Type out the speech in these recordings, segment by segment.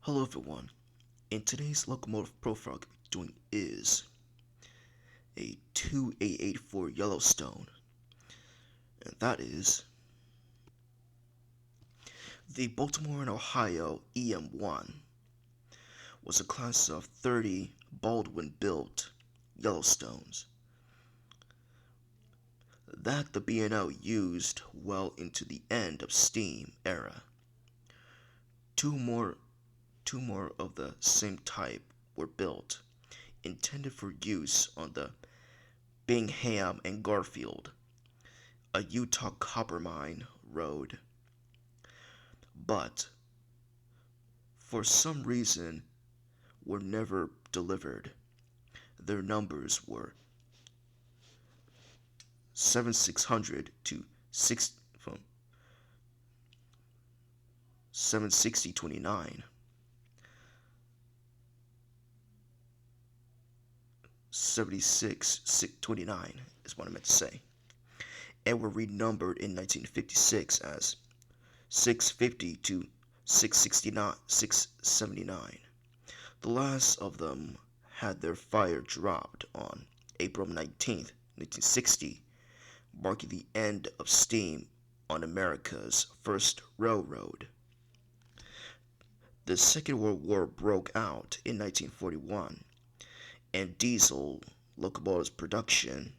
Hello everyone. In today's locomotive profile we're doing is a 2884 Yellowstone, and that is the Baltimore and Ohio EM1 was a class of 30 Baldwin-built Yellowstones that the B&O used well into the end of steam era. Two more Two more of the same type were built, intended for use on the Bingham and Garfield, a Utah copper mine road, but for some reason were never delivered. Their numbers were 7600 to 6 from 76029. 7629 is what I meant to say, and were renumbered in 1956 as 650 to 679. The last of them had their fire dropped on April 19th, 1960, marking the end of steam on America's first railroad. The Second World War broke out in 1941, and diesel locomotives production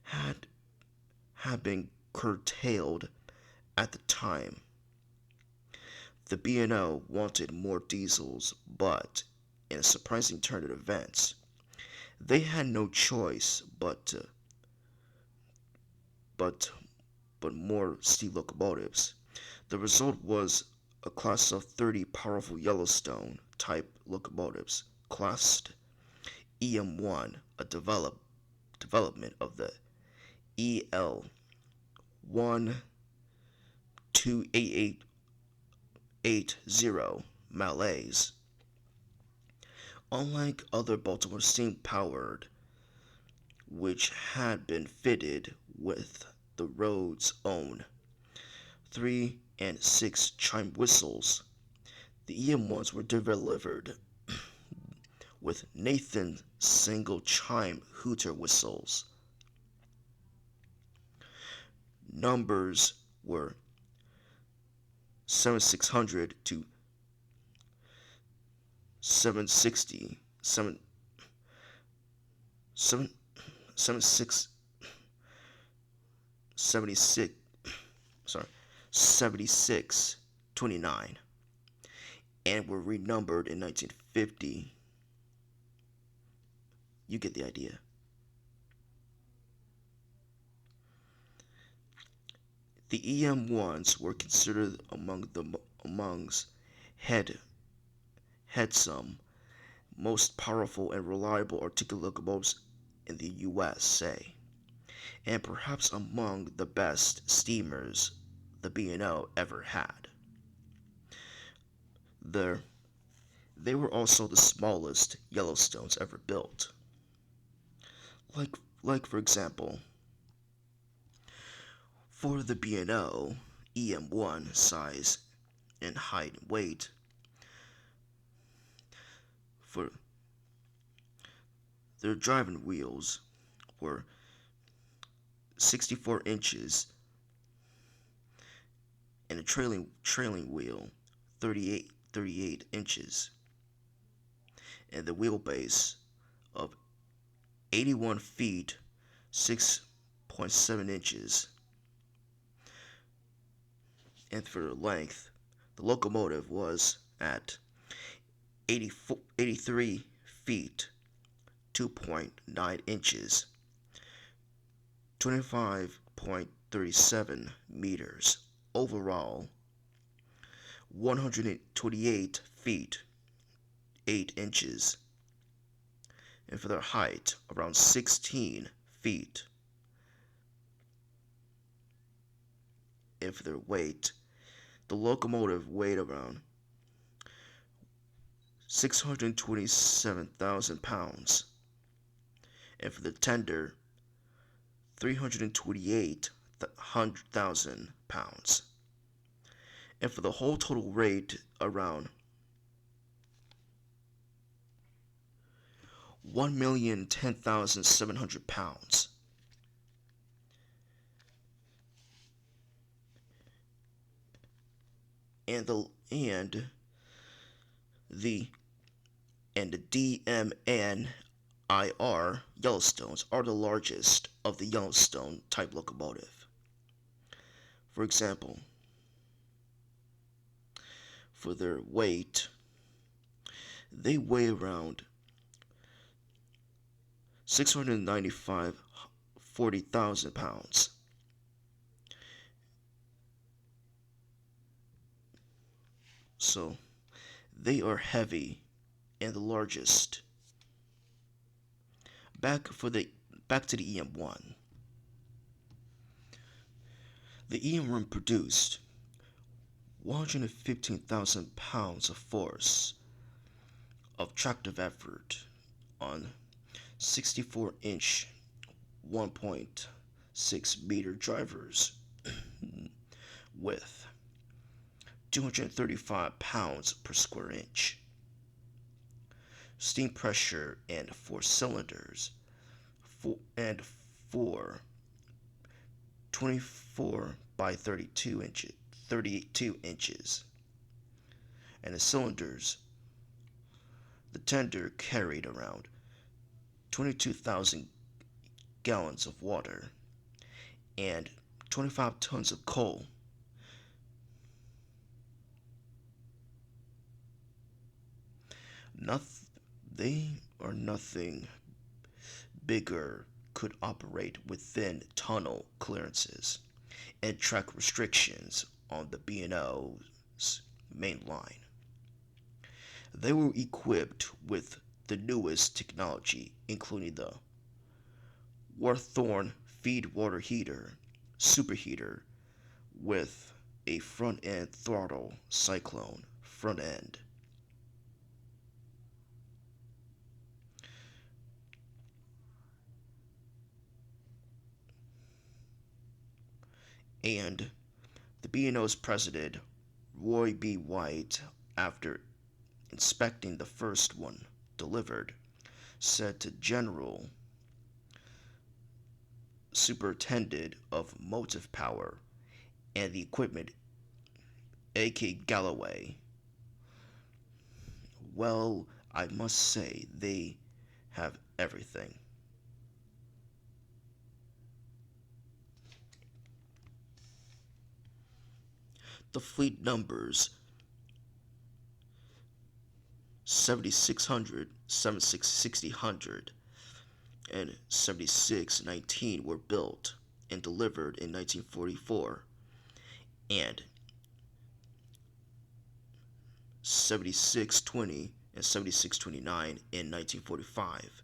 had been curtailed at the time. The B&O wanted more diesels, but in a surprising turn of events, they had no choice but more steam locomotives. The result was a class of 30 powerful Yellowstone type locomotives, classed EM1, a development of the EL 12880 Malays. Unlike other Baltimore steam powered, which had been fitted with the road's own 3 and 6 chime whistles, the EM1s were delivered with Nathan single chime hooter whistles. Numbers were 7600 to 760 7 7 76 76 sorry 7629, and were renumbered in 1950. You get the idea. The EM1s were considered amongst headsome, most powerful and reliable articulated locomotives in the USA, and perhaps among the best steamers the B&O ever had. They were also the smallest Yellowstones ever built. Like for example, for the B&O EM1 size and height and weight, for their driving wheels were 64 inches, and a trailing wheel 38 inches, and the wheelbase of 81 feet 6.7 inches. And for length, the locomotive was at 83 feet 2.9 inches, 25.37 meters overall, 128 feet 8 inches, and for their height around 16 feet. And for their weight, the locomotive weighed around 627,000 pounds, and for the tender, 328,000 pounds, and for the whole total weight around 1,010,700 pounds. And the the DMNIR Yellowstones are the largest of the Yellowstone type locomotive. For example, for their weight, they weigh around 695 40,000 pounds. So they are heavy and the largest. Back for the Back to the EM1. The EM1 produced 115,000 pounds of force of tractive effort on 64-inch 1.6-meter drivers with 235 pounds per square inch. Steam pressure and 4 cylinders and four 24 by 32 inches. And the cylinders, the tender carried around 22,000 gallons of water and 25 tons of coal. They or nothing bigger could operate within tunnel clearances and track restrictions on the B&O's main line. They were equipped with the newest technology, including the Warthorn feed water heater superheater with a front end throttle cyclone front end. And the B&O's president, Roy B. White, after inspecting the first one delivered, said to General Superintendent of Motive Power and the Equipment, A.K. Galloway, "Well, I must say they have everything." The fleet numbers 7600, 7660, and 7619 were built and delivered in 1944, and 7620 and 7629 in 1945,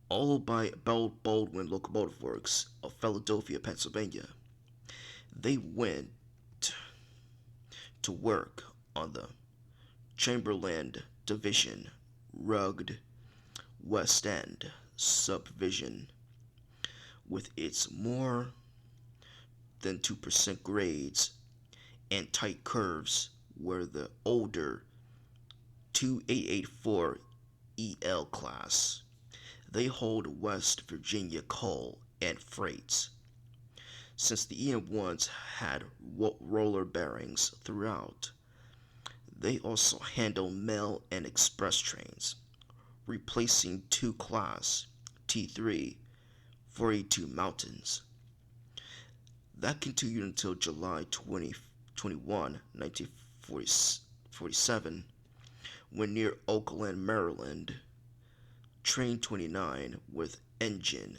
all by Baldwin Locomotive Works of Philadelphia, Pennsylvania. They went to work on the Chamberlain Division, rugged West End subdivision, with its more than 2% grades and tight curves, where the older 2884 EL class. They hold West Virginia coal and freights. Since the EM1s had roller bearings throughout, they also handle mail and express trains, replacing two class T3 42 Mountains. That continued until July 21, 1947, when near Oakland, Maryland, Train 29 with engine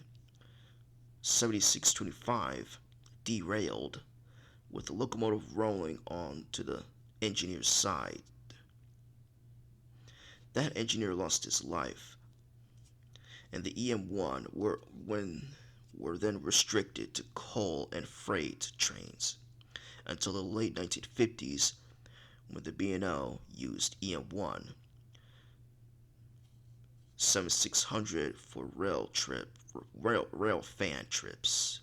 7625 derailed, with the locomotive rolling on to the engineer's side. That engineer lost his life, and the EM1 were then restricted to coal and freight trains until the late 1950s, when the B&O used EM1 7600 for rail fan trips.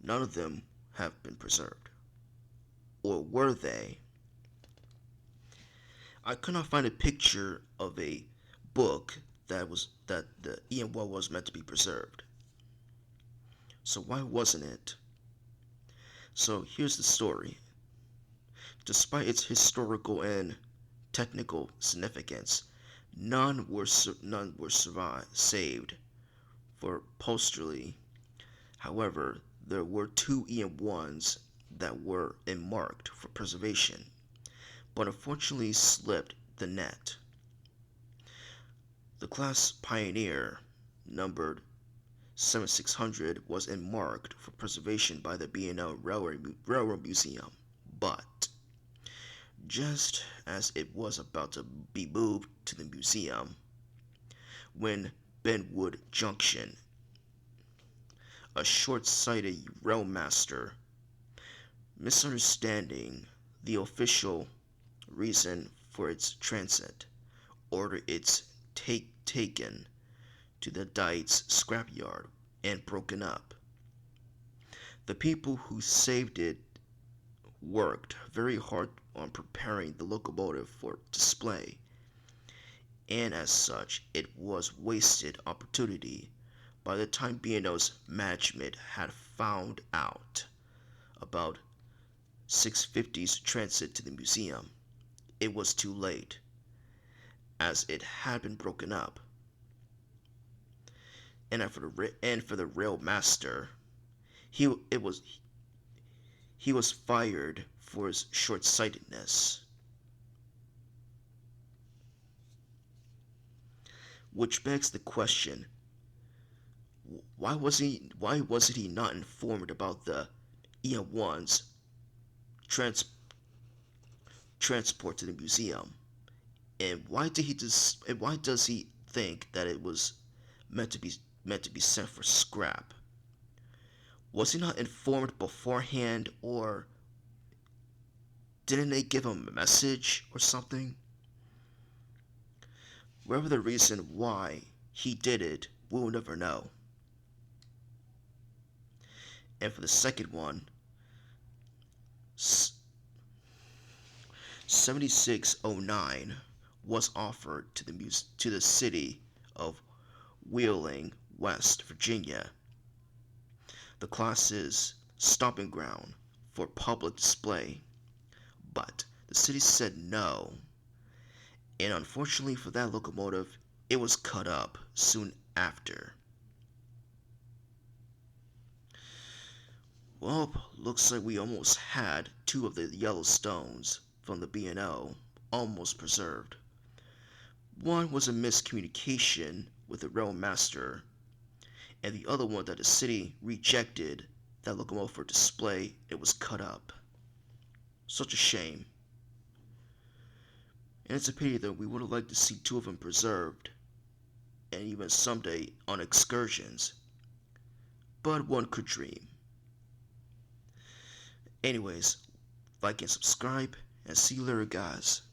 None of them have been preserved. Or were they? I could not find a picture of a book that the EM1 was meant to be preserved. So why wasn't it? So here's the story. Despite its historical and technical significance, none were saved for posterity. However, there were two EM1s that were marked for preservation, but unfortunately slipped the net. The class Pioneer, numbered 7600, was marked for preservation by the B&O Railroad Museum, but just as it was about to be moved to the museum, when Benwood Junction, a short-sighted railmaster, misunderstanding the official reason for its transit, ordered its taken to the Dietz scrapyard and broken up. The people who saved it worked very hard on preparing the locomotive for display, and as such, it was wasted opportunity. By the time B&O's management had found out about 650's transit to the museum, it was too late, as it had been broken up. And for the rail master, he it was he was fired for his short-sightedness, which begs the question: why wasn't he not informed about the EM1's trans, transport to the museum? And why does he think that it was meant to be meant to be sent for scrap? Was he not informed beforehand, or didn't they give him a message or something? Whatever the reason why he did it, we'll never know. And for the second one, 7609 was offered to the city of Wheeling, West Virginia, the class's stomping ground for public display, but the city said no, and unfortunately for that locomotive, it was cut up soon after. Well, looks like we almost had two of the Yellowstones from the B&O almost preserved. One was a miscommunication with the rail master, and the other one that the city rejected that locomotive for display. It was cut up. Such a shame. And it's a pity that we would have liked to see two of them preserved, and even someday on excursions. But one could dream. Anyways, like and subscribe, and see you later, guys.